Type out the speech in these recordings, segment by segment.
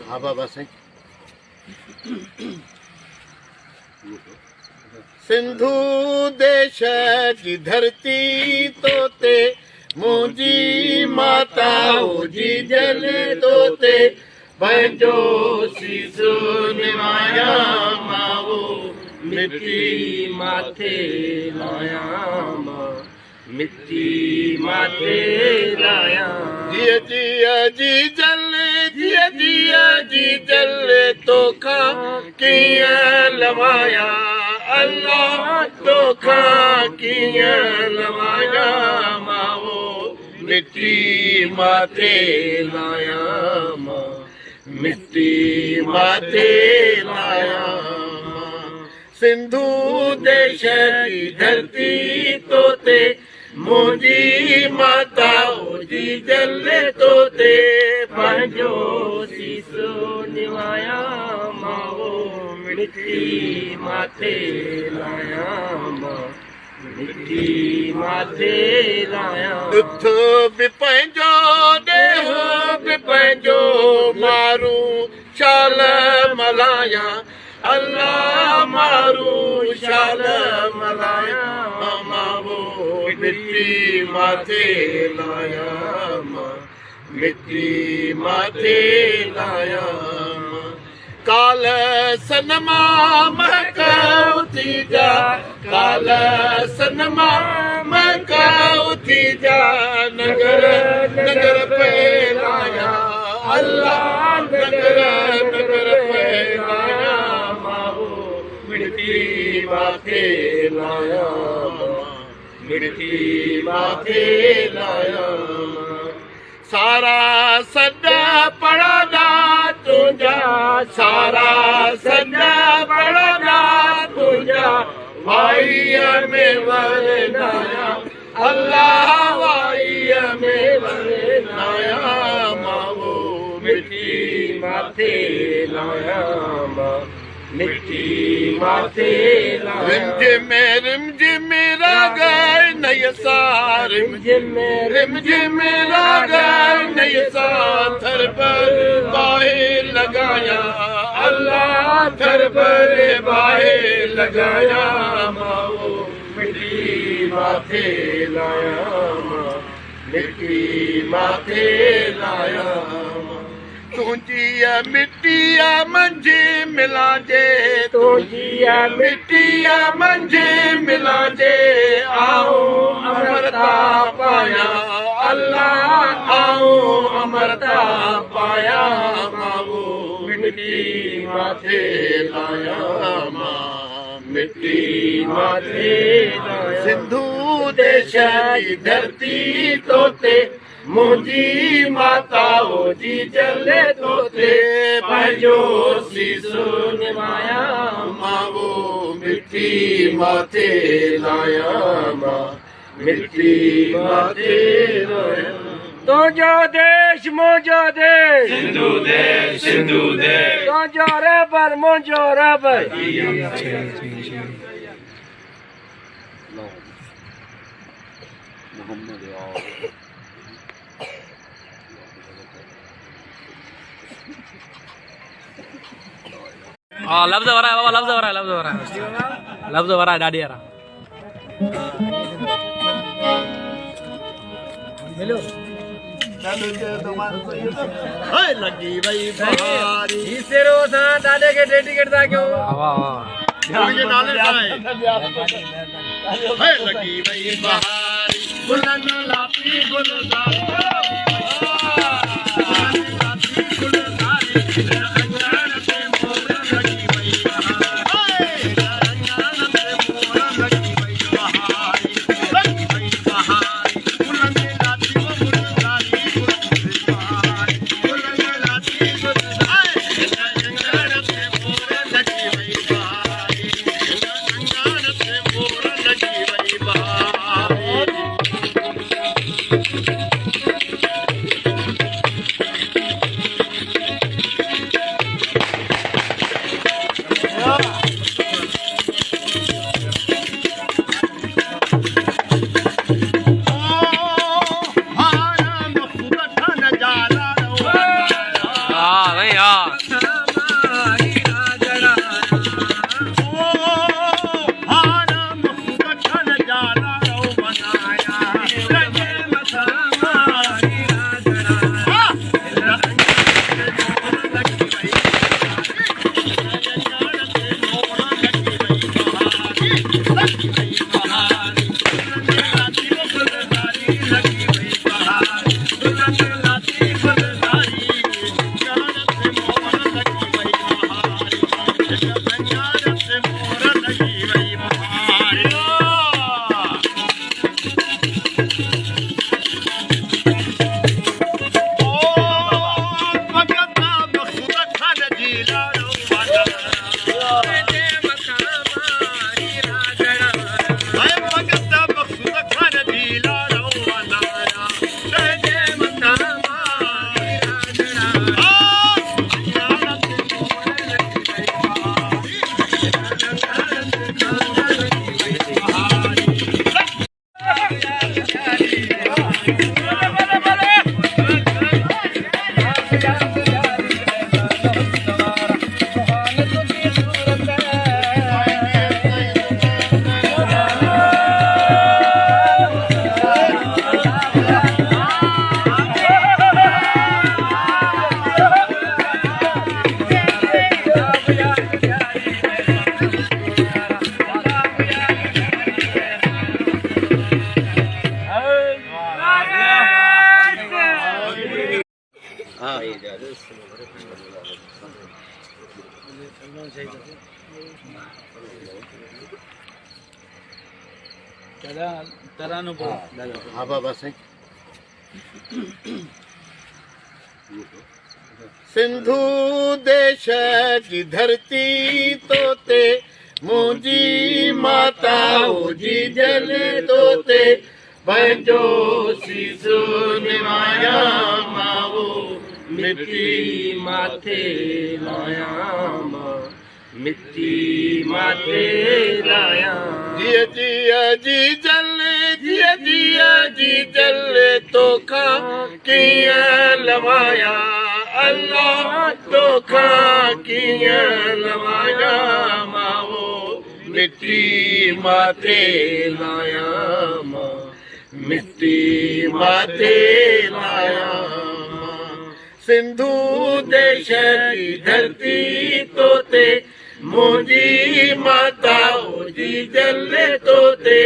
हाँ बाबा सही सिंधु देश की धरती तोते मुंहिंजी माता जी जल तोते पंहिंजो सीसो निवाया माओ मिट्टी माथे लाया मां मिट्टी माथे लाया जिया जिया जी जल जिया जिया जी जल तोखा कीअं लवाया अल्लाह तोखा कीअं लवाया माओ मिट्टी माथे लाया मां मिट्टी माथे लाया सिंधु देश की धरती तोते मुंहिंजी माता जी जल तोते पंहिंजो सीसो निवाया माओ मिट्टी माथे लाया मां मिट्टी माथे लाया उथ बि पंहिंजो देह बि पंहिंजो मारू शाल मलाया अल्लाह मारू शाल मलाया मावो मिट्टी माथे लाया मां मिट्टी माथे लाया काल सनमा महकाउथी जा काल सनमा महकाउथी जा नगर नगर फैलाया अल्लाह नगर नगर फैलाया माओ मिट्टी माथे लाया मिट्टी माथे लाया सारा सदा पढ़ाना तुझा सारा सदा पढ़ाना तुझा वाईअ में वरनाया अल्लाह वाईअ में वरनाया माओ मिट्टी माथे लाया मां मिट्टी माथे लाया रिमझिम राग नय सार रिमझिम राग नय सार थर पर बाहे लगाया अल्लाह थर पर बाहे लगाया माओ मिट्टी माथे लाया मां मिट्टी माथे लाया तुझी मिट्टिया मंझे मिलाजे तुझी मिट्टिया मंझे मिलाजे आओ अमरता पाया अल्लाह आओ अमरता पाया माओ मिट्टी माथे लाया मां मिट्टी माथे लाया सिंधु देश की धरती तोते मुंहिंजी माता जी जले तोते पंहिंजो सीसो निवाया मावो मिट्टी माथे लाया मां मिट्टी माथे लाया तुंहिंजो देश मुंहिंजो देश सिंधु देश तुंहिंजो रबर मुंहिंजो रबर हाँ लफ्ज़ हो रहा है बाबा लफ्ज़ हो रहा है लफ्ज़ हो रहा है डाडी यारा मिलो लगी वही बहारी इसे रोज दादे के डेडिकेट था क्यों वाह मुझे नाले है लगी वही बहारी बुलंद लापी गुलजारी हाँ बाबा सही सिंधु देश की धरती तोते मुंहिंजी माता जी जल तोते पंहिंजो सीसो निवाया मावो मिट्टी माथे लाया मां मिट्टी माथे लाया जिया जिया जी जल जिया जिया जी जल तोखा कीअं लवाया अल्लाह तोखा कीअं लवाया मावो मिट्टी माथे लाया मां मिट्टी माथे लाया सिंधु देश की धरती तोते मुंहिंजी माता जी जल तोते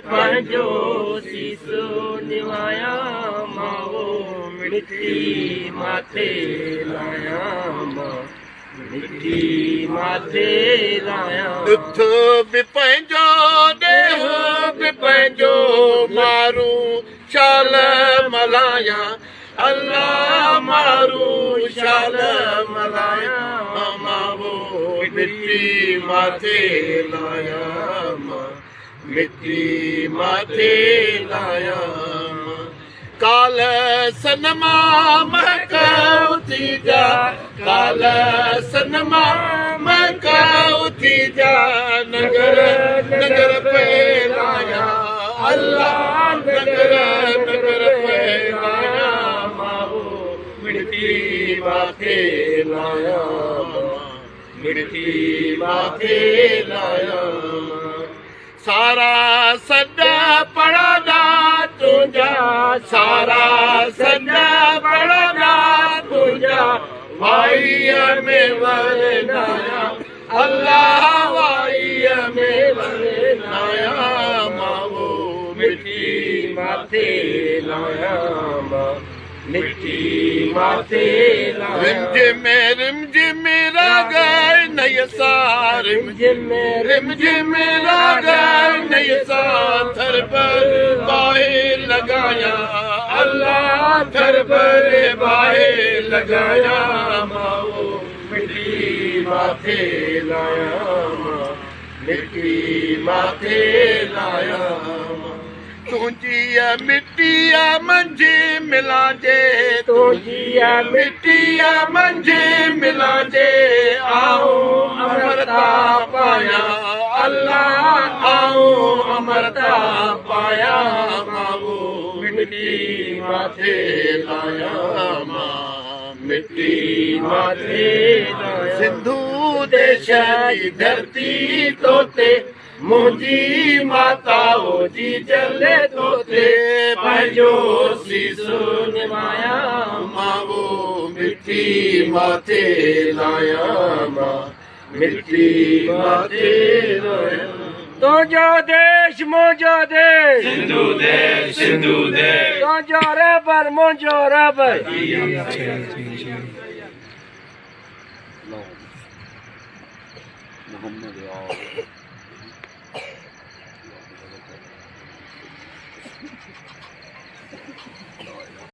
पंहिंजो सीसो निवाया मावो मिट्टी माथे लाया मां मिट्टी माथे लाया ॾुध बि पंहिंजो ॾेहो बि पंहिंजो मारू शाल मलाया अल्लाह मारू शाल मलाया मावो मिट्टी माथे लाया मां मिट्टी माथे लाया काल सनमा महकाऊ थी जा काल सनमा महकाऊ थी जा नगर नगर फैलाया अल्लाह नगर नगर फैलाया मावो मिट्टी माथे लाया मिट्टी माथे लाया सारा सदा पढ़ादा तुझा सारा सदा पढ़ादा तुझा वाईअ में वरनाया अल्लाह वाईअ में वरनाया मावो मिट्टी माथे लाया मां मिट्टी माथे लाया रिमझिम रागाए नयसा रिमझिम रागाए नयसा थर पर बाहे लगाया अल्लाह थर पर बाहे लगाया मावो मिट्टी माथे लाया मिट्टी माथे लाया तुझिया मिट्टिया मंझे मिलाजे तुझिया मिट्टिया मंझे मिलाजे आओ अमरता पाया अल्लाह आओ अमरता पाया मावो मिट्टी माथे लाया मां मिट्टी माथे लाया सिंधु देश की धरती तोते मुंहिंजी माता जी जले तोते पंहिंजो सीसो निवाया मावो मिट्टी माथे लाया मां मिट्टी माथे लाया तुंहिंजो देश मुंहिंजो देश सिंधु देश तुंहिंजो रबर मुंहिंजो रबर मोहम्मद